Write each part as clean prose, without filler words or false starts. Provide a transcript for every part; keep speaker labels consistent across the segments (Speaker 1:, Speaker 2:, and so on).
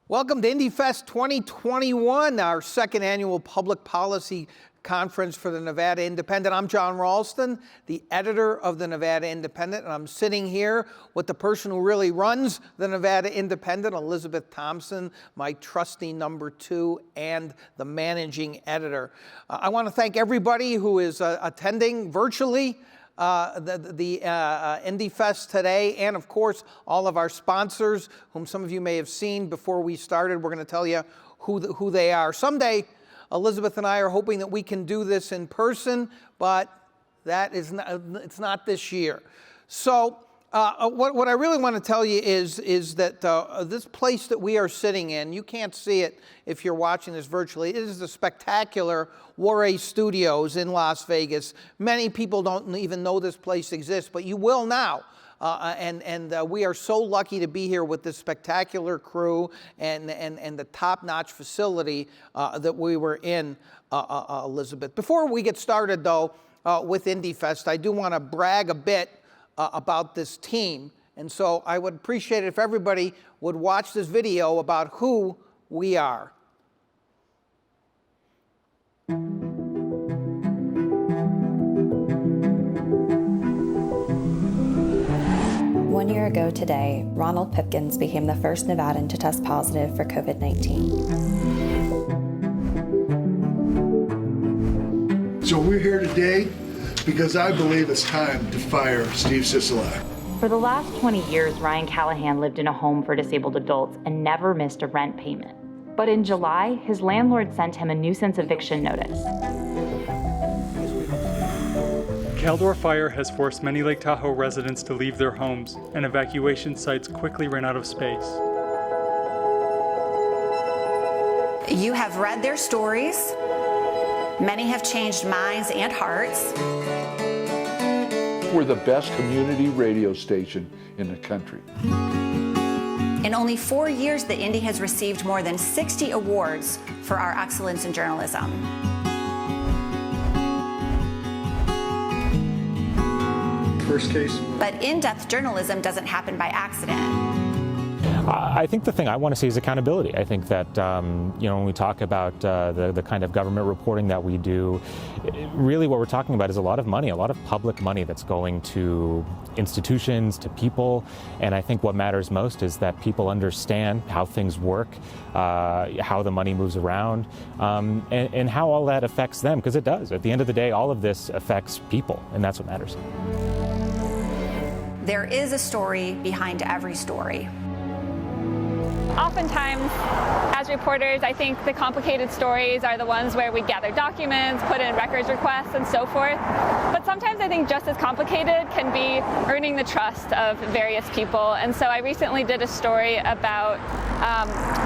Speaker 1: Welcome to Indyfest 2021, our second annual public policy conference for the Nevada Independent. I'm John Ralston, the editor of the Nevada Independent, and I'm sitting here with the person who really runs the Nevada Independent, Elizabeth Thompson, my trusty number two, and the managing editor. I want to thank everybody who is attending virtually the Indyfest today, and of course all of our sponsors, whom some of you may have seen before we started. We're going to tell you who they are. Someday, Elizabeth and I are hoping that we can do this in person, but it's not this year. So what I really want to tell you is that this place that we are sitting in, you can't see it if you're watching this virtually. It is the spectacular Warray Studios in Las Vegas. Many people don't even know this place exists, but you will now. And we are so lucky to be here with this spectacular crew and the top-notch facility that we were in, Elizabeth. Before we get started, though, with Indyfest, I do want to brag a bit about this team. And so I would appreciate it if everybody would watch this video about who we are.
Speaker 2: 1 year ago today, Ronald Pipkins became the first Nevadan to test positive for COVID-19.
Speaker 3: So we're here today because I believe it's time to fire Steve Sisolak.
Speaker 4: For the last 20 years, Ryan Callahan lived in a home for disabled adults and never missed a rent payment. But in July, his landlord sent him a nuisance eviction notice.
Speaker 5: Caldor fire has forced many Lake Tahoe residents to leave their homes, and evacuation sites quickly ran out of space.
Speaker 6: You have read their stories. Many have changed minds and hearts.
Speaker 7: We're the best community radio station in the country.
Speaker 6: In only 4 years, the Indy has received more than 60 awards for our excellence in journalism.
Speaker 3: First case.
Speaker 6: But in-depth journalism doesn't happen by accident.
Speaker 8: I think the thing I want to see is accountability. I think that, when we talk about the kind of government reporting that we do, really what we're talking about is a lot of money, a lot of public money that's going to institutions, to people. And I think what matters most is that people understand how things work, how the money moves around, and how all that affects them, because it does. At the end of the day, all of this affects people, and that's what matters.
Speaker 6: There is a story behind every story.
Speaker 9: Oftentimes, as reporters, I think the complicated stories are the ones where we gather documents, put in records requests, and so forth. But sometimes I think just as complicated can be earning the trust of various people. And so I recently did a story about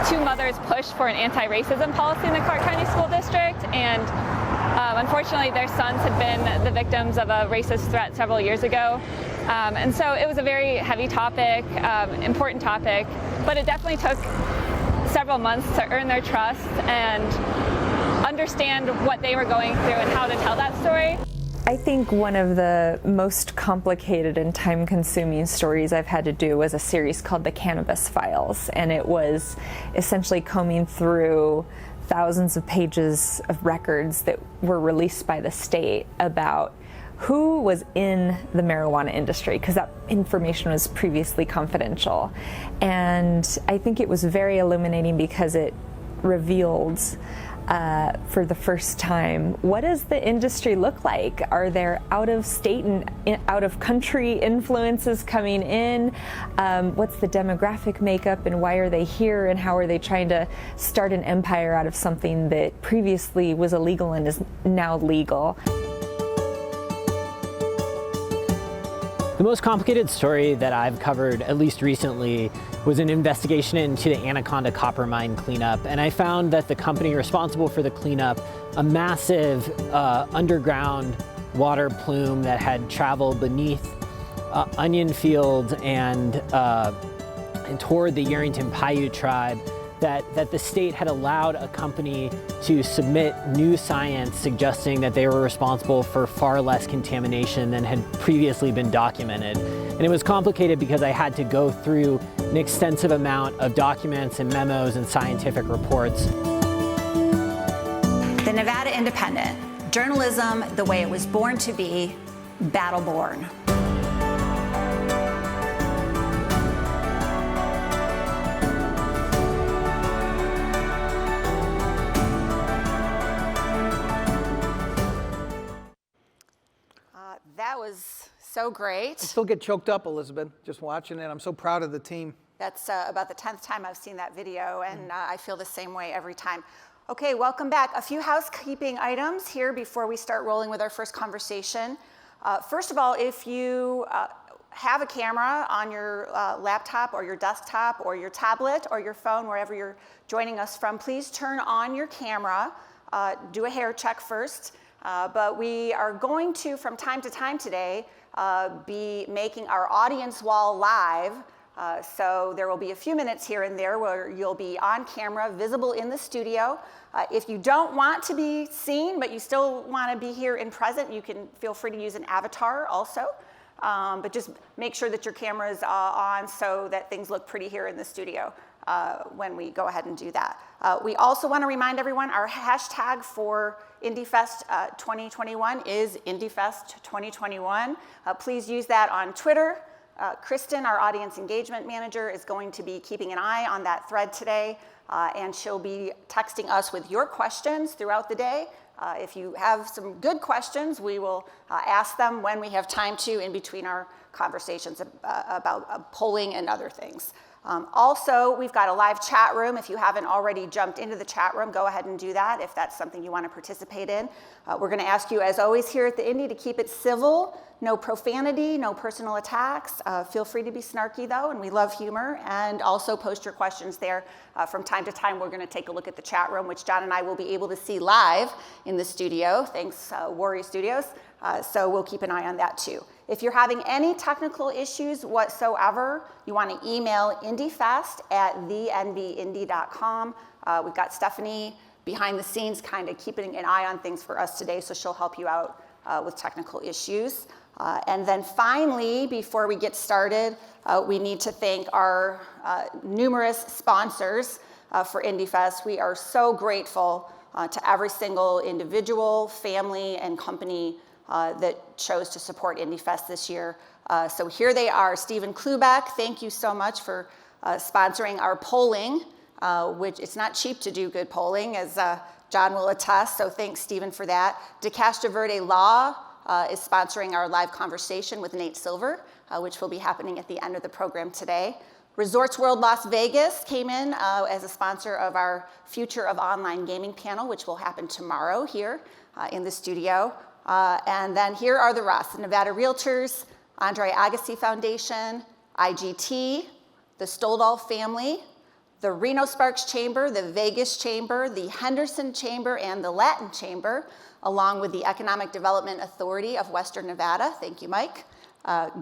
Speaker 9: two mothers pushed for an anti-racism policy in the Clark County School District. And unfortunately, their sons had been the victims of a racist threat several years ago. And so it was a very heavy topic, important topic, but it definitely took several months to earn their trust and understand what they were going through and how to tell that story.
Speaker 10: I think one of the most complicated and time-consuming stories I've had to do was a series called The Cannabis Files, and it was essentially combing through thousands of pages of records that were released by the state about who was in the marijuana industry, because that information was previously confidential. And I think it was very illuminating because it revealed for the first time, what does the industry look like? Are there out-of-state and out-of-country influences coming in? What's the demographic makeup, and why are they here, and how are they trying to start an empire out of something that previously was illegal and is now legal?
Speaker 11: The most complicated story that I've covered, at least recently, was an investigation into the Anaconda copper mine cleanup. And I found that the company responsible for the cleanup, a massive underground water plume that had traveled beneath onion fields and toward the Yerington Paiute tribe, that the state had allowed a company to submit new science suggesting that they were responsible for far less contamination than had previously been documented. And it was complicated because I had to go through an extensive amount of documents and memos and scientific reports.
Speaker 6: The Nevada Independent, journalism the way it was born to be, battle-born.
Speaker 12: That was so great.
Speaker 1: I still get choked up, Elizabeth, just watching it. I'm so proud of the team.
Speaker 12: That's about the 10th time I've seen that video, and I feel the same way every time. Okay, welcome back. A few housekeeping items here before we start rolling with our first conversation. First of all, if you have a camera on your laptop or your desktop or your tablet or your phone, wherever you're joining us from, please turn on your camera. Do a hair check first. But we are going to, from time to time today, be making our audience wall live. So there will be a few minutes here and there where you'll be on camera, visible in the studio. If you don't want to be seen, but you still want to be here in present, you can feel free to use an avatar also. But just make sure that your camera is on so that things look pretty here in the studio when we go ahead and do that. We also want to remind everyone our hashtag for Indyfest 2021 is Indyfest 2021. Please use that on Twitter. Kristen, our audience engagement manager, is going to be keeping an eye on that thread today, and she'll be texting us with your questions throughout the day. If you have some good questions, we will ask them when we have time to in between our conversations about polling and other things. Also, we've got a live chat room. If you haven't already jumped into the chat room, go ahead and do that if that's something you want to participate in. We're going to ask you, as always here at the Indy, to keep it civil, no profanity, no personal attacks. Feel free to be snarky, though, and we love humor. And also post your questions there. From time to time, we're going to take a look at the chat room, which John and I will be able to see live in the studio, thanks Warrior Studios. So we'll keep an eye on that, too. If you're having any technical issues whatsoever, you want to email indyfest@thenvindy.com. We've got Stephanie behind the scenes kind of keeping an eye on things for us today, so she'll help you out with technical issues. And then finally, before we get started, we need to thank our numerous sponsors for Indyfest. We are so grateful to every single individual, family, and company that chose to support Indyfest this year. So here they are. Stephen Klubeck, thank you so much for sponsoring our polling, which it's not cheap to do good polling, as John will attest, so thanks, Stephen, for that. DeCastro Verde Law is sponsoring our live conversation with Nate Silver, which will be happening at the end of the program today. Resorts World Las Vegas came in as a sponsor of our Future of Online Gaming panel, which will happen tomorrow here in the studio. And then here are the rest: the Nevada Realtors, Andre Agassi Foundation, IGT, the Stoldal family, the Reno Sparks Chamber, the Vegas Chamber, the Henderson Chamber, and the Latin Chamber, along with the Economic Development Authority of Western Nevada. Thank you, Mike.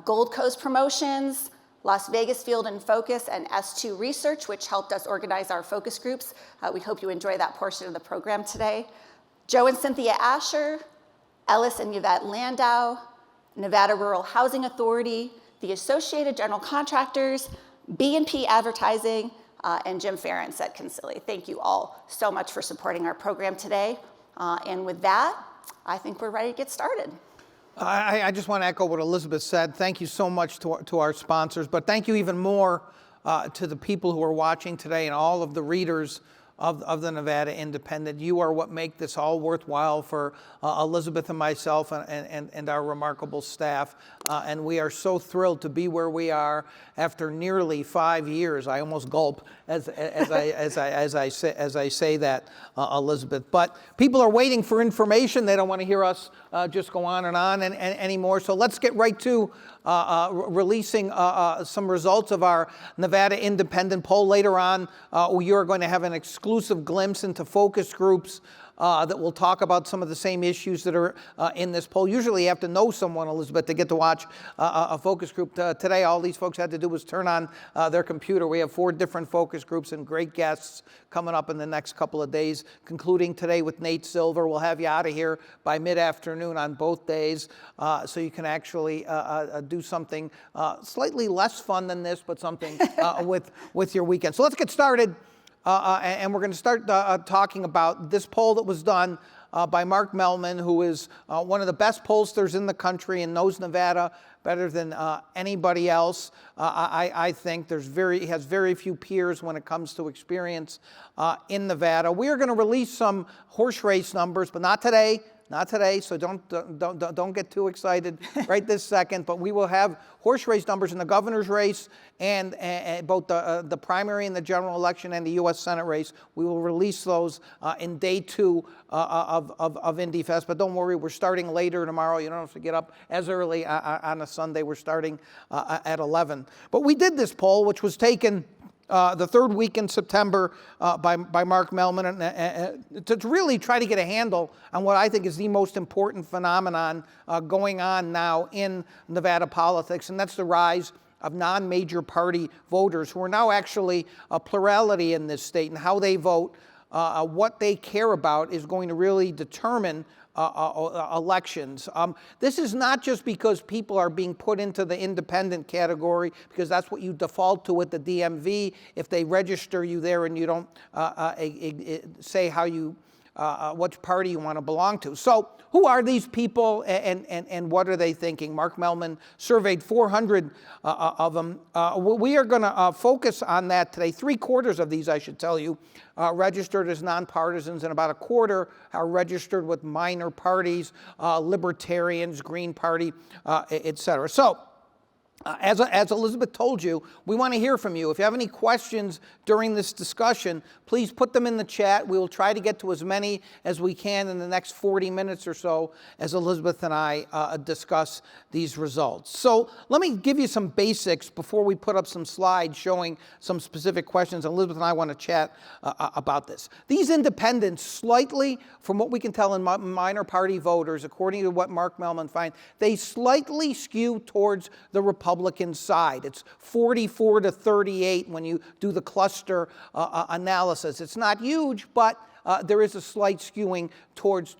Speaker 12: Gold Coast Promotions, Las Vegas Field and Focus, and S2 Research, which helped us organize our focus groups. We hope you enjoy that portion of the program today. Joe and Cynthia Asher, Ellis and Yvette Landau, Nevada Rural Housing Authority, the Associated General Contractors, B&P Advertising, and Jim Ferentz at Concili. Thank you all so much for supporting our program today. And with that, I think we're ready to get started.
Speaker 1: I just want to echo what Elizabeth said. Thank you so much to our sponsors, but thank you even more to the people who are watching today and all of the readers of the Nevada Independent. You are what make this all worthwhile for Elizabeth and myself and our remarkable staff. And we are so thrilled to be where we are after nearly 5 years. I almost gulp as I say that, Elizabeth. But people are waiting for information. They don't want to hear us just go on and anymore. So let's get right to releasing some results of our Nevada Independent poll. Later on, you're going to have an exclusive exclusive glimpse into focus groups that will talk about some of the same issues that are in this poll. Usually you have to know someone, Elizabeth, to get to watch a focus group. Today, all these folks had to do was turn on their computer. We have 4 different focus groups and great guests coming up in the next couple of days, concluding today with Nate Silver. We'll have you out of here by mid-afternoon on both days, so you can actually do something slightly less fun than this, but something with your weekend. So let's get started. And we're going to start talking about this poll that was done by Mark Mellman, who is one of the best pollsters in the country and knows Nevada better than anybody else. I think he has very few peers when it comes to experience in Nevada. We are going to release some horse race numbers, but not today. Not today, so don't get too excited right this second. But we will have horse race numbers in the governor's race and both the primary and the general election and the U.S. Senate race. We will release those in day 2 of Indyfest. But don't worry, we're starting later tomorrow. You don't have to get up as early on a Sunday. We're starting at 11. But we did this poll, which was taken the 3rd week in September by Mark Mellman, to really try to get a handle on what I think is the most important phenomenon going on now in Nevada politics, and that's the rise of non-major party voters who are now actually a plurality in this state, and how they vote, what they care about is going to really determine elections. This is not just because people are being put into the independent category, because that's what you default to at the DMV if they register you there and you don't say how you, which party you want to belong to. So who are these people and what are they thinking? Mark Mellman surveyed 400 of them. We are going to focus on that today. 3/4 of these, I should tell you, registered as nonpartisans, and about 1/4 are registered with minor parties, libertarians, Green Party, et cetera. So, as Elizabeth told you, we want to hear from you. If you have any questions during this discussion, please put them in the chat. We will try to get to as many as we can in the next 40 minutes or so as Elizabeth and I discuss these results. So let me give you some basics before we put up some slides showing some specific questions. Elizabeth and I want to chat about this. These independents, slightly, from what we can tell in minor party voters, according to what Mark Mellman finds, they slightly skew towards the Republican side. It's 44 to 38 when you do the cluster analysis. It's not huge, but there is a slight skewing towards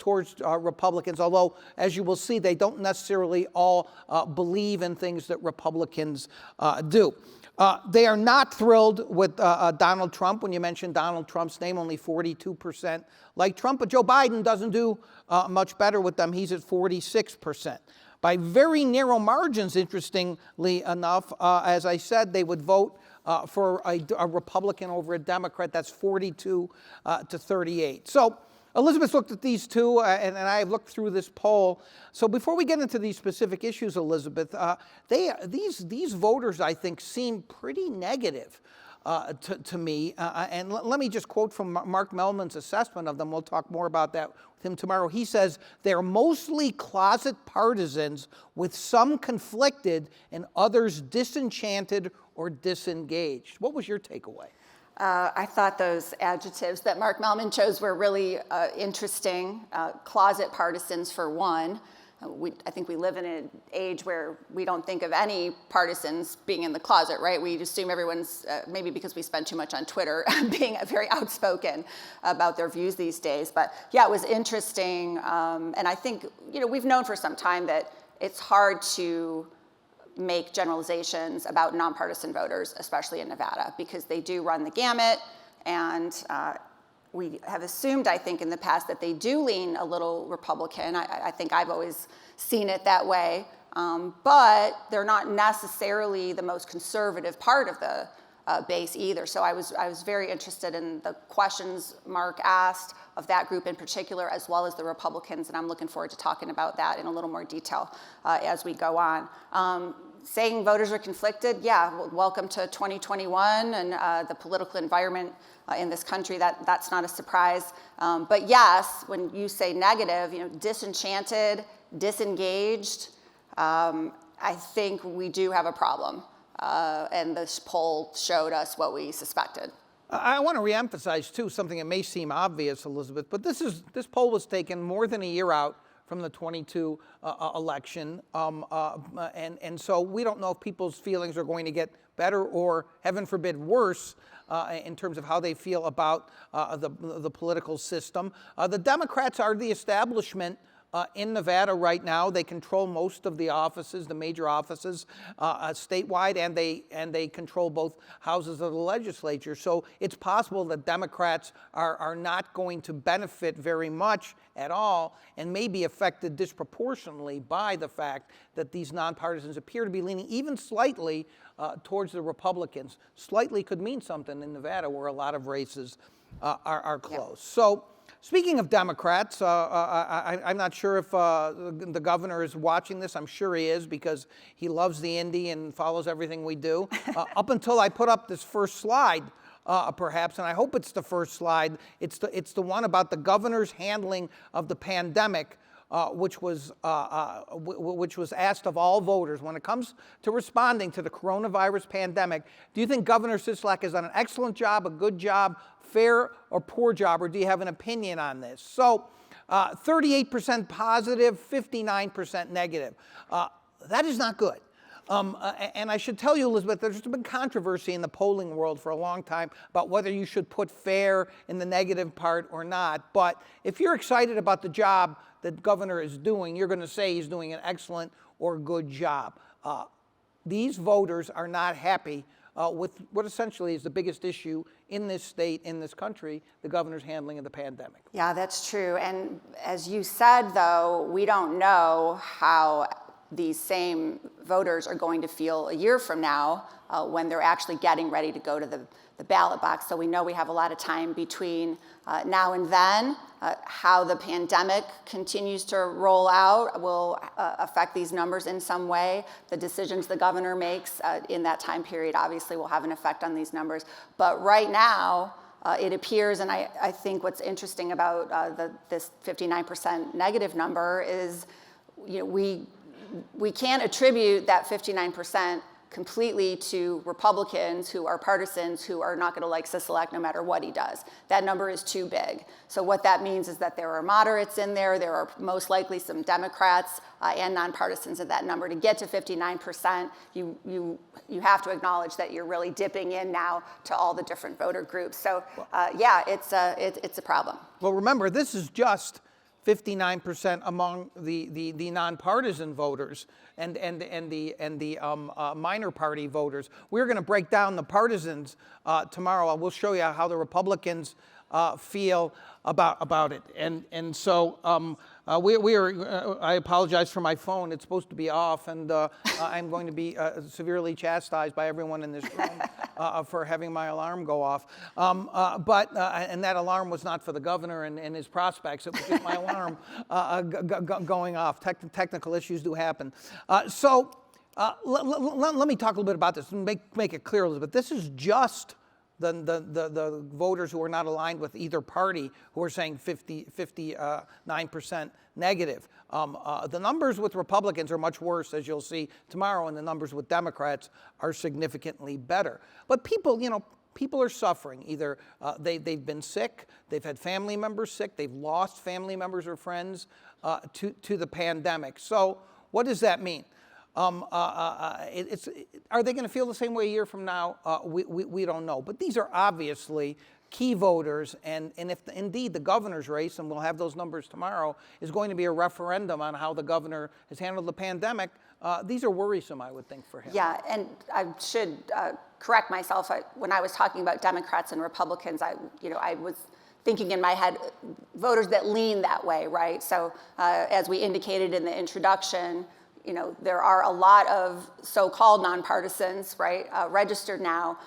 Speaker 1: Republicans, although, as you will see, they don't necessarily all believe in things that Republicans do. They are not thrilled with Donald Trump. When you mention Donald Trump's name, only 42% like Trump, but Joe Biden doesn't do much better with them. He's at 46%. By very narrow margins, interestingly enough, as I said, they would vote for a Republican over a Democrat. That's 42 to 38. So Elizabeth looked at these two, and I have looked through this poll. So before we get into these specific issues, Elizabeth, these voters, I think, seem pretty negative to me. And let me just quote from Mark Mellman's assessment of them. We'll talk more about that with him tomorrow. He says, they're mostly closet partisans with some conflicted and others disenchanted or disengaged. What was your takeaway?
Speaker 12: I thought those adjectives that Mark Mellman chose were really interesting. Closet partisans, for one. I think we live in an age where we don't think of any partisans being in the closet, right? We assume everyone's, maybe because we spend too much on Twitter, being very outspoken about their views these days. But yeah, it was interesting. And I think, we've known for some time that it's hard to make generalizations about nonpartisan voters, especially in Nevada, because they do run the gamut. And we have assumed, I think, in the past that they do lean a little Republican. I think I've always seen it that way. But they're not necessarily the most conservative part of the base either. So I was very interested in the questions Mark asked of that group in particular, as well as the Republicans. And I'm looking forward to talking about that in a little more detail as we go on. Saying voters are conflicted, yeah, welcome to 2021 and the political environment in this country. That's not a surprise. But yes, when you say negative, disenchanted, disengaged, I think we do have a problem. And this poll showed us what we suspected.
Speaker 1: I want to reemphasize, too, something that may seem obvious, Elizabeth, but this poll was taken more than a year out from the 22 election, and so we don't know if people's feelings are going to get better or, heaven forbid, worse in terms of how they feel about the political system. The Democrats are the establishment in Nevada right now. They control most of the offices, the major offices statewide, and they control both houses of the legislature. So it's possible that Democrats are not going to benefit very much at all and may be affected disproportionately by the fact that these nonpartisans appear to be leaning even slightly towards the Republicans. Slightly could mean something in Nevada where a lot of races are close. Yeah. So speaking of Democrats, I'm not sure if the governor is watching this. I'm sure he is because he loves the Indy and follows everything we do. Up until I put up this first slide, perhaps, and I hope it's the first slide. It's the one about the governor's handling of the pandemic, which was asked of all voters. When it comes to responding to the coronavirus pandemic, do you think Governor Sisolak has done an excellent job, a good job, fair or poor job, or do you have an opinion on this? So 38% positive, 59% negative. That is not good. And I should tell you, Elizabeth, there's been controversy in the polling world for a long time about whether you should put fair in the negative part or not. But if you're excited about the job that the governor is doing, you're going to say he's doing an excellent or good job. These voters are not happy with what essentially is the biggest issue in this state, in this country, the governor's handling of the pandemic.
Speaker 12: Yeah, that's true. And as you said, though, we don't know how these same voters are going to feel a year from now when they're actually getting ready to go to the ballot box. So we know we have a lot of time between now and then. How the pandemic continues to roll out will affect these numbers in some way. The decisions the governor makes in that time period obviously will have an effect on these numbers. But right now, it appears, and I think what's interesting about this 59% negative number is, we can't attribute that 59% completely to Republicans who are partisans who are not going to like Sisolak no matter what he does. That number is too big. So what that means is that there are moderates in there. There are most likely some Democrats and nonpartisans in that number. To get to 59%, you have to acknowledge that you're really dipping in now to all the different voter groups. So yeah, it's a problem.
Speaker 1: Well, remember, this is just 59% among the nonpartisan voters and the minor party voters. We're going to break down the partisans tomorrow. We'll show you how the Republicans feel about it. And so I apologize for my phone. It's supposed to be off, and I'm going to be severely chastised by everyone in this room for having my alarm go off. And that alarm was not for the governor and his prospects. It was just my alarm going off. Technical issues do happen. So let me talk a little bit about this and make it clear, Elizabeth. This is just the voters who are not aligned with either party who are saying 59% negative. The numbers with Republicans are much worse, as you'll see tomorrow, and the numbers with Democrats are significantly better. But people are suffering. Either they've been sick, they've had family members sick, they've lost family members or friends to the pandemic. So what does that mean? Are they going to feel the same way a year from now? We don't know. But these are obviously key voters, and if indeed the governor's race, and we'll have those numbers tomorrow, is going to be a referendum on how the governor has handled the pandemic, these are worrisome, I would think, for him.
Speaker 12: Yeah, and I should correct myself. When I was talking about Democrats and Republicans, I was thinking in my head, voters that lean that way, right? So as we indicated in the introduction, there are a lot of so-called nonpartisans, right, registered now.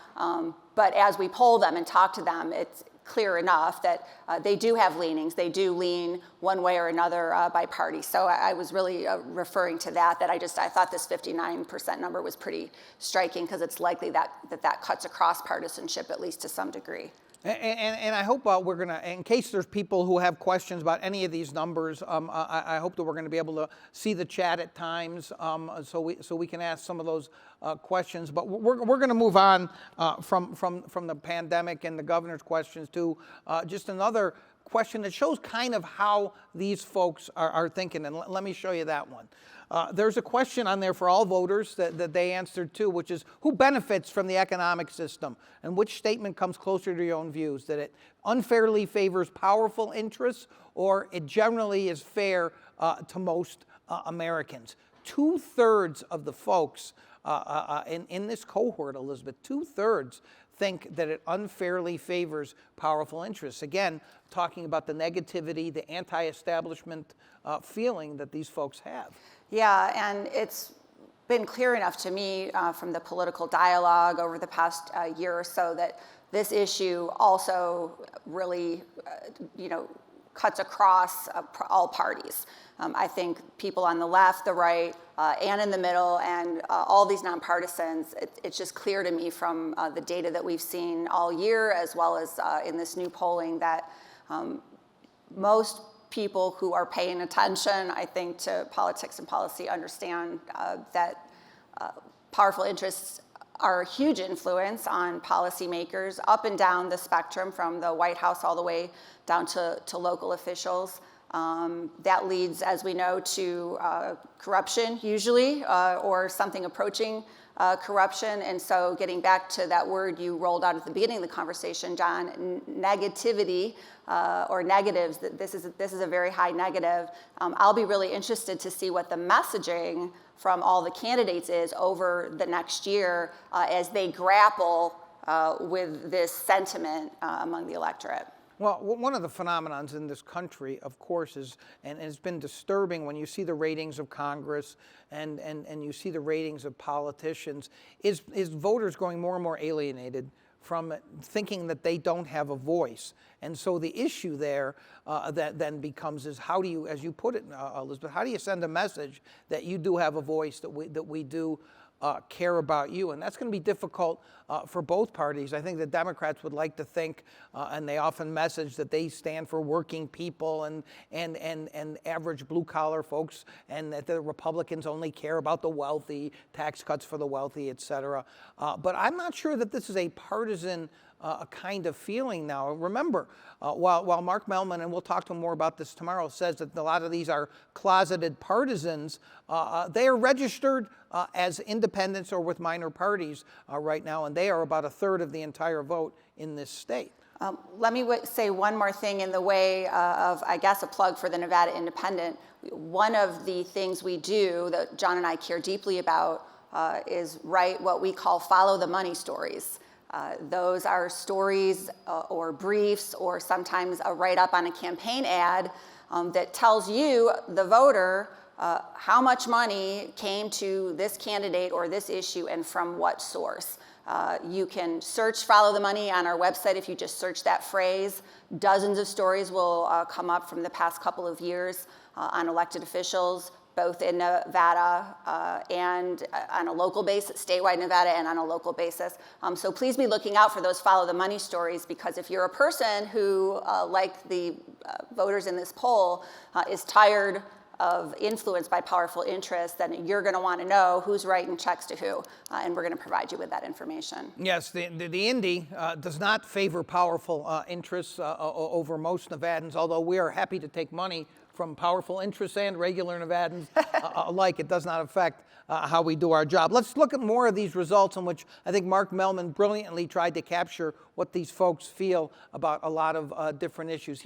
Speaker 12: But as we poll them and talk to them, it's clear enough that they do have leanings. They do lean one way or another by party. So I was really referring to that I thought this 59% number was pretty striking because it's likely that cuts across partisanship, at least to some degree.
Speaker 1: And I hope we're going to, in case there's people who have questions about any of these numbers, I hope that we're going to be able to see the chat at times so we can ask some of those questions, but we're going to move on from the pandemic and the governor's questions to just another question that shows kind of how these folks are thinking, and let me show you that one. There's a question on there for all voters that they answered to, which is who benefits from the economic system, and which statement comes closer to your own views, that it unfairly favors powerful interests or it generally is fair to most Americans. 2/3 of the folks in this cohort, Elizabeth, 2/3 think that it unfairly favors powerful interests. Again, talking about the negativity, the anti-establishment feeling that these folks have.
Speaker 12: Yeah, and it's been clear enough to me from the political dialogue over the past year or so that this issue also really, cuts across all parties. I think people on the left, the right, and in the middle, and all these nonpartisans, it's just clear to me from the data that we've seen all year, as well as in this new polling, that most people who are paying attention, I think, to politics and policy understand that powerful interests are a huge influence on policymakers up and down the spectrum, from the White House all the way down to local officials. That leads, as we know, to corruption usually, or something approaching corruption. And so getting back to that word you rolled out at the beginning of the conversation, John, negativity or negatives, this is a very high negative. I'll be really interested to see what the messaging from all the candidates is over the next year as they grapple with this sentiment among the electorate.
Speaker 1: Well, one of the phenomenons in this country, of course, is, and it's been disturbing when you see the ratings of Congress and you see the ratings of politicians, is voters growing more and more alienated from thinking that they don't have a voice. And so the issue there that then becomes is, how do you, as you put it, Elizabeth, how do you send a message that you do have a voice, that we do care about you? And that's going to be difficult for both parties. I think the Democrats would like to think, and they often message, that they stand for working people and average blue-collar folks, and that the Republicans only care about the wealthy, tax cuts for the wealthy, et cetera. But I'm not sure that this is a partisan kind of feeling now. Remember, while Mark Mellman, and we'll talk to him more about this tomorrow, says that a lot of these are closeted partisans, they are registered as independents or with minor parties right now, and they are about 1/3 of the entire vote in this state.
Speaker 12: Let me say one more thing in the way of, I guess, a plug for the Nevada Independent. One of the things we do that John and I care deeply about is write what we call follow the money stories. Those are stories or briefs, or sometimes a write-up on a campaign ad that tells you, the voter, how much money came to this candidate or this issue and from what source. You can search Follow the Money on our website. If you just search that phrase, dozens of stories will come up from the past couple of years on elected officials, both in Nevada and on a local basis, statewide Nevada, and on a local basis. So please be looking out for those Follow the Money stories, because if you're a person who, like the voters in this poll, is tired of influence by powerful interests, then you're going to want to know who's writing checks to who, and we're going to provide you with that information.
Speaker 1: Yes, the Indy does not favor powerful interests over most Nevadans, although we are happy to take money from powerful interests and regular Nevadans alike. It does not affect how we do our job. Let's look at more of these results, in which I think Mark Mellman brilliantly tried to capture what these folks feel about a lot of different issues.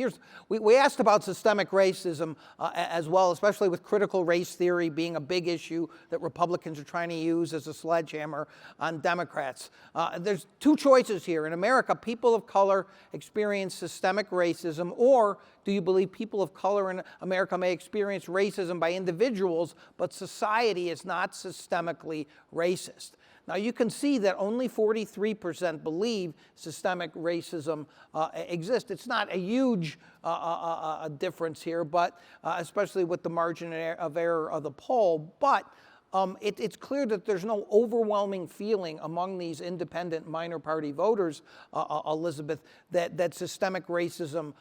Speaker 1: We asked about systemic racism as well, especially with critical race theory being a big issue that Republicans are trying to use as a sledgehammer on Democrats. There's two choices here. In America, people of color experience systemic racism, or do you believe people of color in America may experience racism by individuals, but society is not systemically racist? Now, you can see that only 43% believe systemic racism exists. It's not a huge difference here, but especially with the margin of error of the poll. But it's clear that there's no overwhelming feeling among these independent minor party voters, Elizabeth, that systemic racism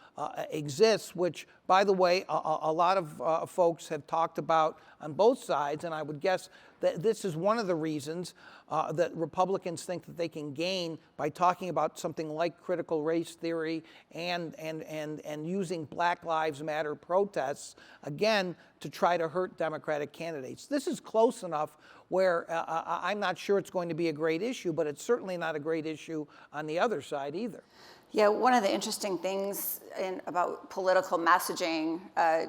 Speaker 1: exists, which, by the way, a lot of folks have talked about on both sides, and I would guess this is one of the reasons that Republicans think that they can gain by talking about something like critical race theory and using Black Lives Matter protests, again, to try to hurt Democratic candidates. This is close enough where I'm not sure it's going to be a great issue, but it's certainly not a great issue on the other side either.
Speaker 12: Yeah, one of the interesting things about political messaging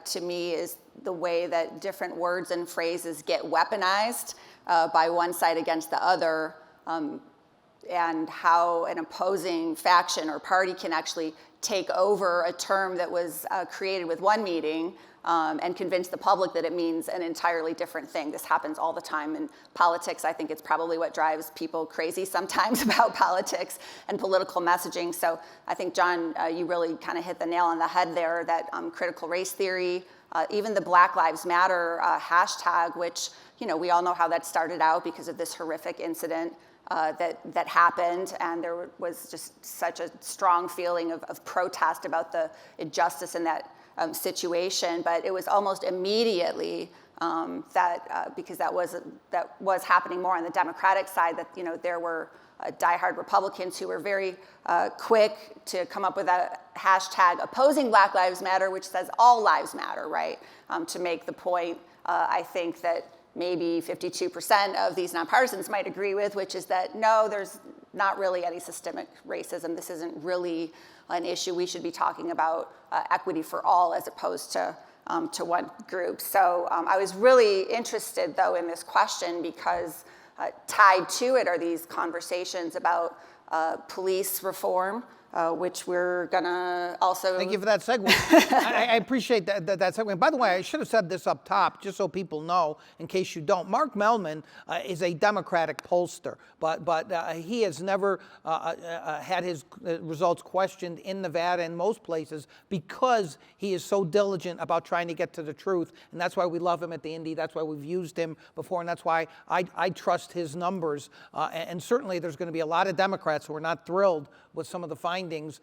Speaker 12: to me is the way that different words and phrases get weaponized by one side against the other, and how an opposing faction or party can actually take over a term that was created with one meaning and convince the public that it means an entirely different thing. This happens all the time in politics. I think it's probably what drives people crazy sometimes about politics and political messaging. So I think, John, you really kind of hit the nail on the head there, that critical race theory, even the Black Lives Matter hashtag, which, you know, we all know how that started out because of this horrific incident that happened, and there was just such a strong feeling of protest about the injustice in that situation. But it was almost immediately because that was happening more on the Democratic side, that, you know, there were diehard Republicans who were very quick to come up with a hashtag opposing Black Lives Matter, which says all lives matter, right? To make the point, I think that maybe 52% of these nonpartisans might agree with, which is that no, there's not really any systemic racism. This isn't really an issue. We should be talking about equity for all as opposed to one group. So I was really interested, though, in this question because tied to it are these conversations about police reform, which we're gonna also...
Speaker 1: Thank you for that segue. I appreciate that segue. By the way, I should have said this up top, just so people know, in case you don't. Mark Mellman is a Democratic pollster, but he has never had his results questioned in Nevada and most places because he is so diligent about trying to get to the truth, and that's why we love him at the Indy. That's why we've used him before, and that's why I trust his numbers. And certainly there's going to be a lot of Democrats who are not thrilled with some of the findings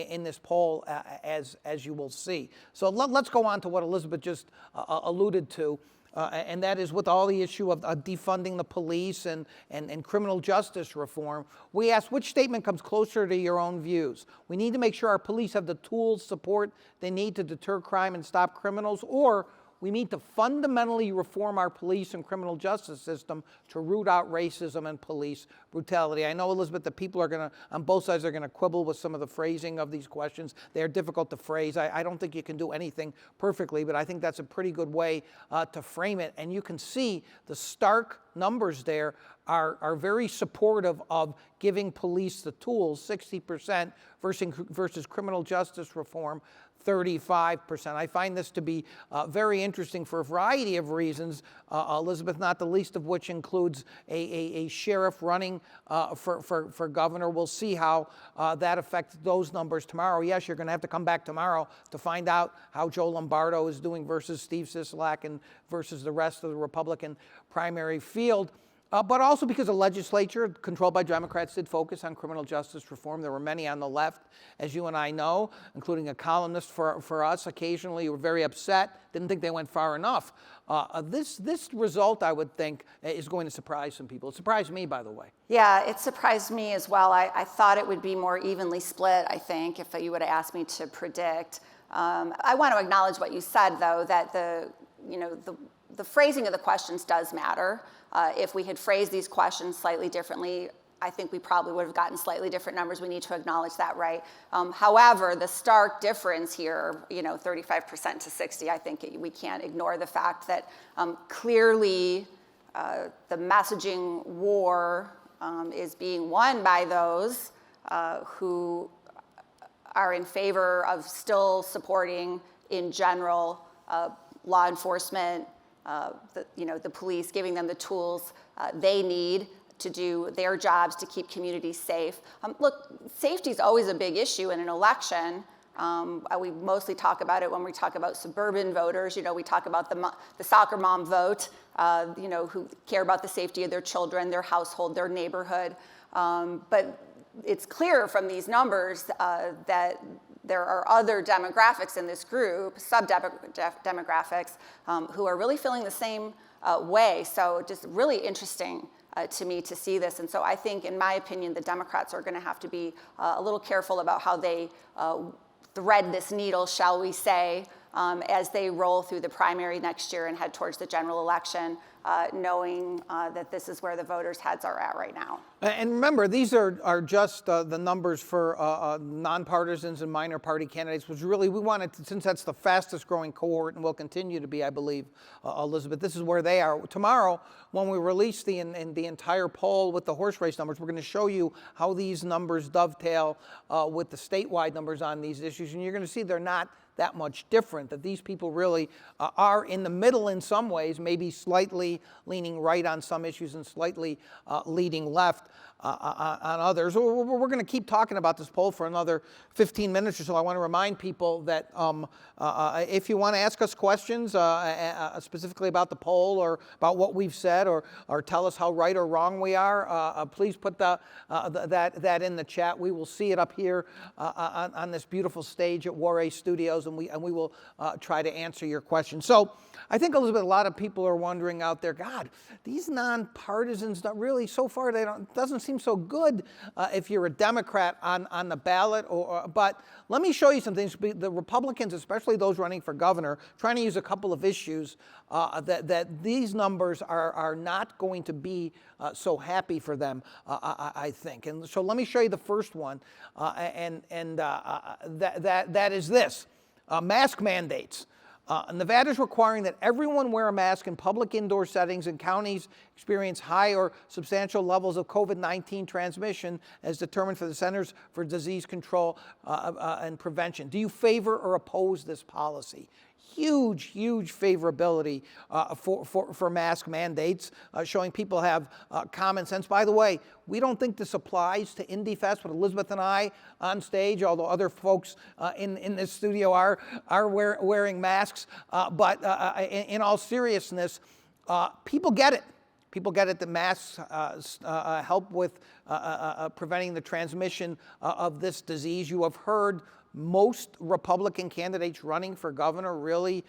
Speaker 1: in this poll, as you will see. So let's go on to what Elizabeth just alluded to, and that is with all the issue of defunding the police and criminal justice reform. We asked which statement comes closer to your own views. We need to make sure our police have the tools, support they need to deter crime and stop criminals, or we need to fundamentally reform our police and criminal justice system to root out racism and police brutality. I know, Elizabeth, that people are going to, on both sides, are going to quibble with some of the phrasing of these questions. They're difficult to phrase. I don't think you can do anything perfectly, but I think that's a pretty good way to frame it. And you can see the stark numbers there are very supportive of giving police the tools, 60% versus criminal justice reform, 35%. I find this to be very interesting for a variety of reasons, Elizabeth, not the least of which includes a sheriff running for governor. We'll see how that affects those numbers tomorrow. Yes, you're going to have to come back tomorrow to find out how Joe Lombardo is doing versus Steve Sisolak and versus the rest of the Republican primary field. But also because the legislature, controlled by Democrats, did focus on criminal justice reform. There were many on the left, as you and I know, including a columnist for us occasionally, who were very upset, didn't think they went far enough. This result, I would think, is going to surprise some people. It surprised me, by the way.
Speaker 12: Yeah, it surprised me as well. I thought it would be more evenly split, I think, if you would have asked me to predict. I want to acknowledge what you said, though, that the phrasing of the questions does matter. If we had phrased these questions slightly differently, I think we probably would have gotten slightly different numbers. We need to acknowledge that, right? However, the stark difference here, 35% to 60%, I think we can't ignore the fact that clearly the messaging war is being won by those who are in favor of still supporting, in general, law enforcement, the police, giving them the tools they need to do their jobs to keep communities safe. Look, safety is always a big issue in an election. We mostly talk about it when we talk about suburban voters. We talk about the soccer mom vote, who care about the safety of their children, their household, their neighborhood. But it's clear from these numbers that there are other demographics in this group, sub-demographics, who are really feeling the same way. So just really interesting to me to see this. And so I think, in my opinion, the Democrats are going to have to be a little careful about how they thread this needle, shall we say, as they roll through the primary next year and head towards the general election, knowing that this is where the voters' heads are at right now.
Speaker 1: And remember, these are just the numbers for nonpartisans and minor party candidates, which really we wanted to, since that's the fastest growing cohort and will continue to be, I believe, Elizabeth, this is where they are. Tomorrow, when we release the entire poll with the horse race numbers, we're going to show you how these numbers dovetail with the statewide numbers on these issues. And you're going to see they're not that much different, that these people really are in the middle in some ways, maybe slightly leaning right on some issues and slightly leading left on others. We're going to keep talking about this poll for another 15 minutes or so. I want to remind people that if you want to ask us questions specifically about the poll or about what we've said or tell us how right or wrong we are, please put that in the chat. We will see it up here on this beautiful stage at Warray Studios, and we will try to answer your questions. So I think, Elizabeth, a lot of people are wondering out there, God, these nonpartisans don't really, so far, doesn't seem so good if you're a Democrat on the ballot. But let me show you some things. The Republicans, especially those running for governor, trying to use a couple of issues that these numbers are not going to be so happy for them, I think. And so let me show you the first one, and that is this. Mask mandates. Nevada is requiring that everyone wear a mask in public indoor settings, and counties experience high or substantial levels of COVID-19 transmission as determined for the Centers for Disease Control and Prevention. Do you favor or oppose this policy? Huge favorability for mask mandates, showing people have common sense. By the way, we don't think this applies to Indyfest with Elizabeth and I on stage, although other folks in this studio are wearing masks. But in all seriousness, people get it. People get it that masks help with preventing the transmission of this disease. You have heard most Republican candidates running for governor really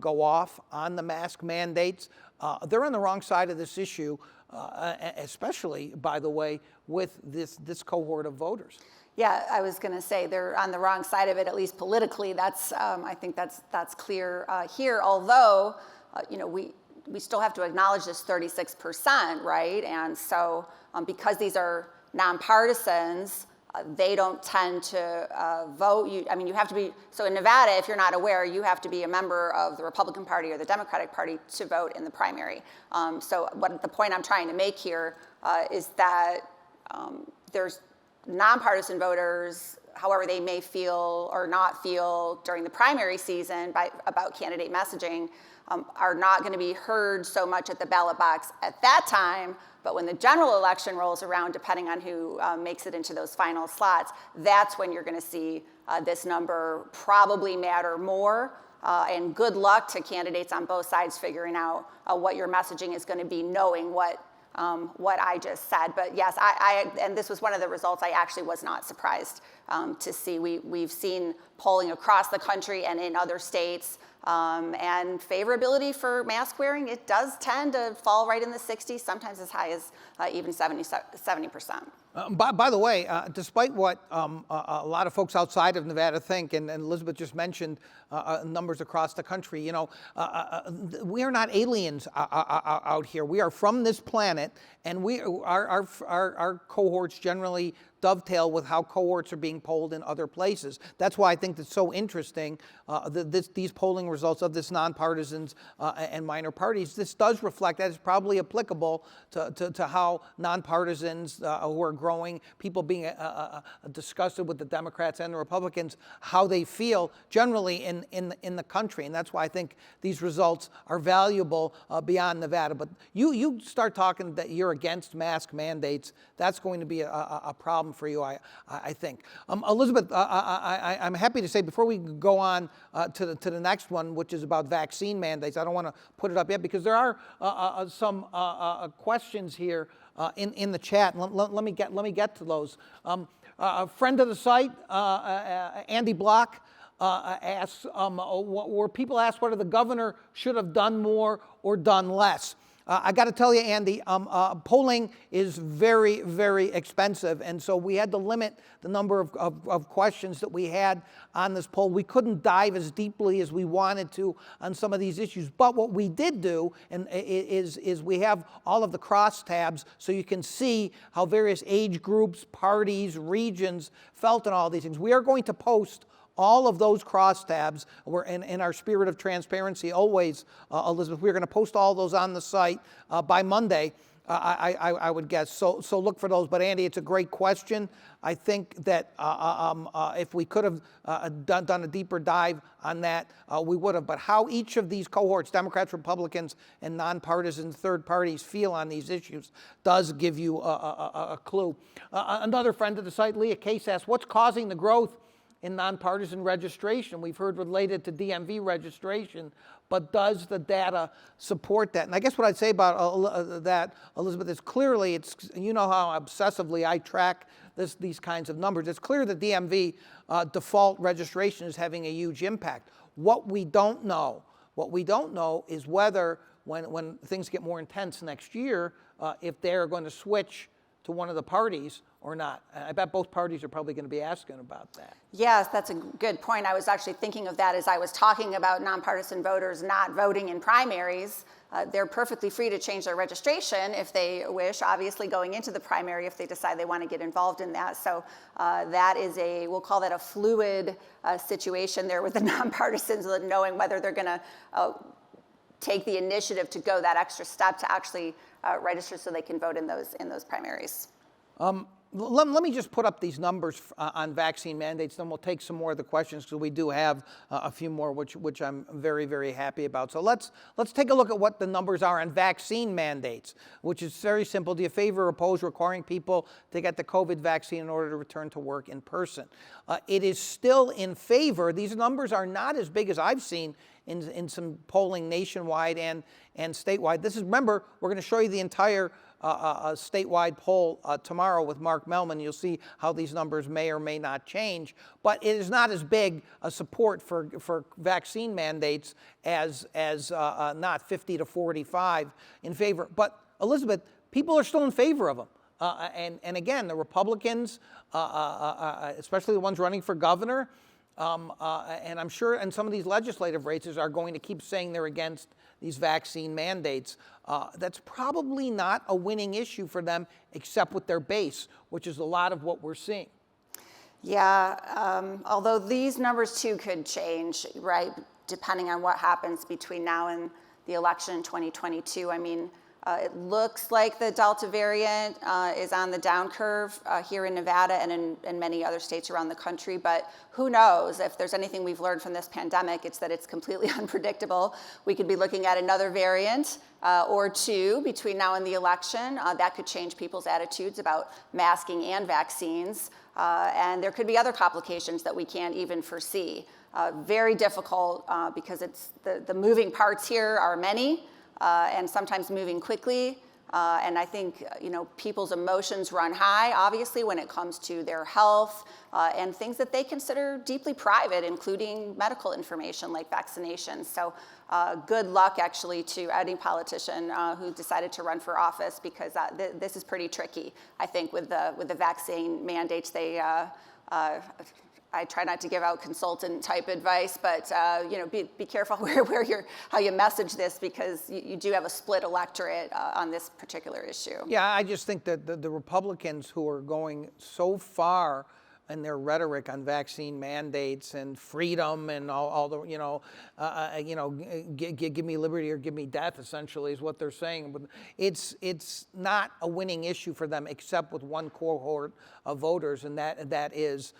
Speaker 1: go off on the mask mandates. They're on the wrong side of this issue, especially, by the way, with this cohort of voters.
Speaker 12: Yeah, I was going to say they're on the wrong side of it, at least politically. I think that's clear here. Although, we still have to acknowledge this 36%, right? And so, because these are nonpartisans, they don't tend to vote. You have to be, so in Nevada, if you're not aware, you have to be a member of the Republican Party or the Democratic Party to vote in the primary. So the point I'm trying to make here is that there's nonpartisan voters, however they may feel or not feel during the primary season about candidate messaging, are not going to be heard so much at the ballot box at that time. But when the general election rolls around, depending on who makes it into those final slots, that's when you're going to see this number probably matter more. And good luck to candidates on both sides figuring out what your messaging is going to be, knowing what I just said. But yes, and this was one of the results I actually was not surprised to see. We've seen polling across the country and in other states, and favorability for mask wearing, it does tend to fall right in the 60s, sometimes as high as even 70%.
Speaker 1: By the way, despite what a lot of folks outside of Nevada think, and Elizabeth just mentioned numbers across the country, we are not aliens out here. We are from this planet, and our cohorts generally dovetail with how cohorts are being polled in other places. That's why I think it's so interesting these polling results of this nonpartisans and minor parties. This does reflect that it's probably applicable to how nonpartisans who are growing, people being disgusted with the Democrats and the Republicans, how they feel generally in the country. And that's why I think these results are valuable beyond Nevada. But you start talking that you're against mask mandates, that's going to be a problem for you, I think. Elizabeth, I'm happy to say before we go on to the next one, which is about vaccine mandates, I don't want to put it up yet because there are some questions here in the chat. Let me get to those. A friend of the site, Andy Block, asks, where people ask whether the governor should have done more or done less. I got to tell you, Andy, polling is very, very expensive, and so we had to limit the number of questions that we had on this poll. We couldn't dive as deeply as we wanted to on some of these issues, but what we did do is we have all of the crosstabs so you can see how various age groups, parties, regions felt and all these things. We are going to post all of those crosstabs. We're in our spirit of transparency always, Elizabeth, we're going to post all those on the site by Monday, I would guess. So look for those. But Andy, it's a great question. I think that if we could have done a deeper dive on that, we would have. But how each of these cohorts, Democrats, Republicans, and nonpartisan third parties feel on these issues does give you a clue. Another friend of the site, Leah Case, asked, what's causing the growth in nonpartisan registration? We've heard related to DMV registration, but does the data support that? And I guess what I'd say about that, Elizabeth, is clearly, you know how obsessively I track these kinds of numbers. It's clear that DMV default registration is having a huge impact. What we don't know is whether, when things get more intense next year, if they're going to switch to one of the parties or not. I bet both parties are probably going to be asking about that.
Speaker 12: Yes, that's a good point. I was actually thinking of that as I was talking about nonpartisan voters not voting in primaries. They're perfectly free to change their registration if they wish, obviously going into the primary if they decide they want to get involved in that. So that is we'll call that a fluid situation there with the nonpartisans, knowing whether they're going to take the initiative to go that extra step to actually register so they can vote in those primaries.
Speaker 1: Let me just put up these numbers on vaccine mandates, then we'll take some more of the questions because we do have a few more, which I'm very, very happy about. So let's take a look at what the numbers are on vaccine mandates, which is very simple. Do you favor or oppose requiring people to get the COVID vaccine in order to return to work in person? It is still in favor. These numbers are not as big as I've seen in some polling nationwide and statewide. Remember, we're going to show you the entire statewide poll tomorrow with Mark Mellman. You'll see how these numbers may or may not change, but it is not as big a support for vaccine mandates as not 50 to 45 in favor. But Elizabeth, people are still in favor of them. And again, the Republicans, especially the ones running for governor, and I'm sure in some of these legislative races are going to keep saying they're against these vaccine mandates. That's probably not a winning issue for them, except with their base, which is a lot of what we're seeing.
Speaker 12: Yeah, although these numbers too could change, right, depending on what happens between now and the election in 2022. I mean, it looks like the Delta variant is on the down curve here in Nevada and in many other states around the country, but who knows? If there's anything we've learned from this pandemic, it's that it's completely unpredictable. We could be looking at another variant or two between now and the election. That could change people's attitudes about masking and vaccines, and there could be other complications that we can't even foresee. Very difficult because it's the moving parts here are many. And sometimes moving quickly. And I think, people's emotions run high, obviously, when it comes to their health and things that they consider deeply private, including medical information like vaccinations. So good luck, actually, to any politician who decided to run for office, because this is pretty tricky, I think, with the vaccine mandates. I try not to give out consultant-type advice, but be careful how you message this, because you do have a split electorate on this particular issue.
Speaker 1: Yeah, I just think that the Republicans who are going so far in their rhetoric on vaccine mandates and freedom and all the give me liberty or give me death, essentially, is what they're saying. But it's not a winning issue for them, except with one cohort of voters, and that is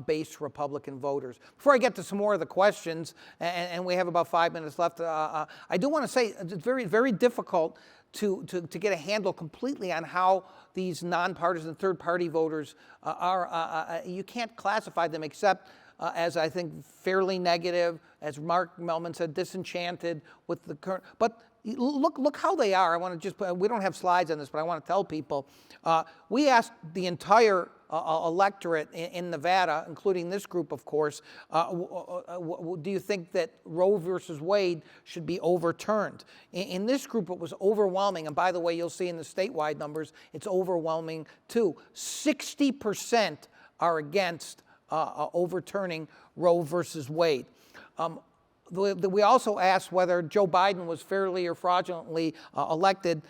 Speaker 1: base Republican voters. Before I get to some more of the questions, and we have about 5 minutes left, I do want to say it's very, very difficult to get a handle completely on how these nonpartisan third-party voters are. You can't classify them except as, I think, fairly negative, as Mark Mellman said, disenchanted with the current. But look how they are. I want to we don't have slides on this, but I want to tell people. We asked the entire electorate in Nevada, including this group, of course, do you think that Roe versus Wade should be overturned? In this group, it was overwhelming. And by the way, you'll see in the statewide numbers, it's overwhelming too. 60% are against overturning Roe versus Wade. We also asked whether Joe Biden was fairly or fraudulently elected.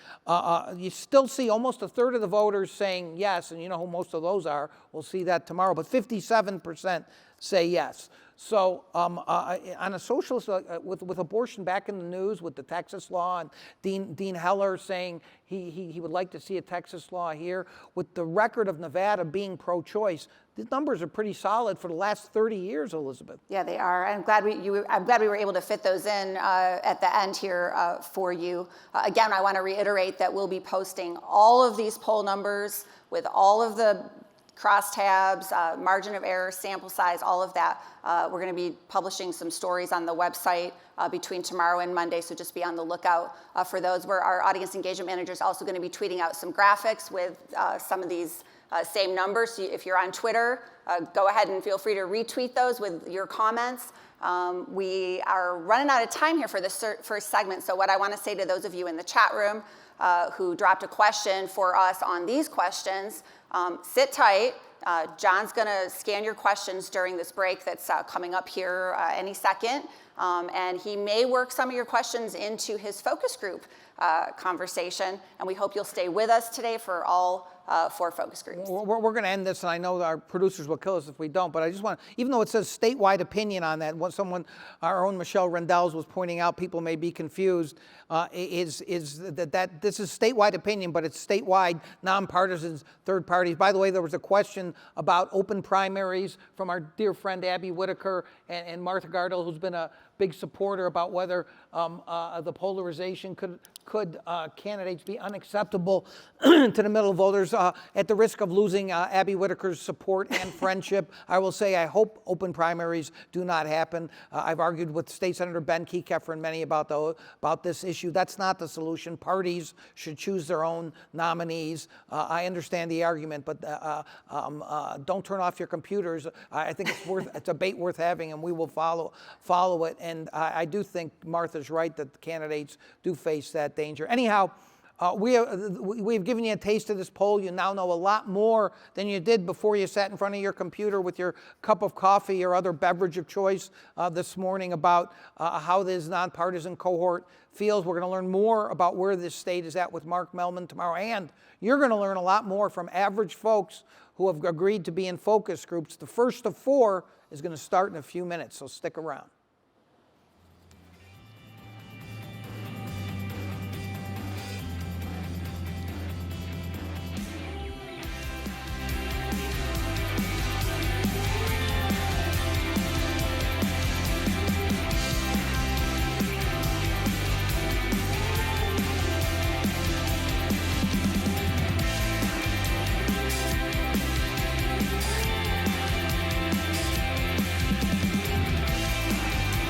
Speaker 1: You still see almost a third of the voters saying yes, and you know who most of those are. We'll see that tomorrow, but 57% say yes. So on a socialist, with abortion back in the news, with the Texas law, and Dean Heller saying he would like to see a Texas law here, with the record of Nevada being pro-choice, the numbers are pretty solid for the last 30 years, Elizabeth.
Speaker 12: Yeah, they are. I'm glad we were able to fit those in at the end here for you. Again, I want to reiterate that we'll be posting all of these poll numbers with all of the crosstabs, margin of error, sample size, all of that. We're going to be publishing some stories on the website between tomorrow and Monday, so just be on the lookout for those. Where our audience engagement manager is also going to be tweeting out some graphics with some of these same numbers. So if you're on Twitter, go ahead and feel free to retweet those with your comments. We are running out of time here for this first segment, so what I want to say to those of you in the chat room who dropped a question for us on these questions, sit tight. John's going to scan your questions during this break that's coming up here any second, and he may work some of your questions into his focus group conversation, and we hope you'll stay with us today for all 4 focus groups.
Speaker 1: We're going to end this, and I know our producers will kill us if we don't, but I just want, even though it says statewide opinion on that, what our own Michelle Rendells was pointing out, people may be confused, is that this is statewide opinion, but it's statewide, nonpartisan, third parties. By the way, there was a question about open primaries from our dear friend Abby Whitaker and Martha Gardel, who's been a big supporter about whether the polarization could candidates be unacceptable to the middle voters at the risk of losing Abby Whitaker's support and friendship. I will say I hope open primaries do not happen. I've argued with State Senator Ben Kekeffer and many about this issue. That's not the solution. Parties should choose their own nominees. I understand the argument, but don't turn off your computers. it's a debate worth having, and we will follow it. And I do think Martha's right that the candidates do face that danger. Anyhow, we've given you a taste of this poll. You now know a lot more than you did before you sat in front of your computer with your cup of coffee or other beverage of choice this morning about how this nonpartisan cohort feels. We're going to learn more about where this state is at with Mark Mellman tomorrow, and you're going to learn a lot more from average folks who have agreed to be in focus groups. The first of 4 is going to start in a few minutes, so stick around.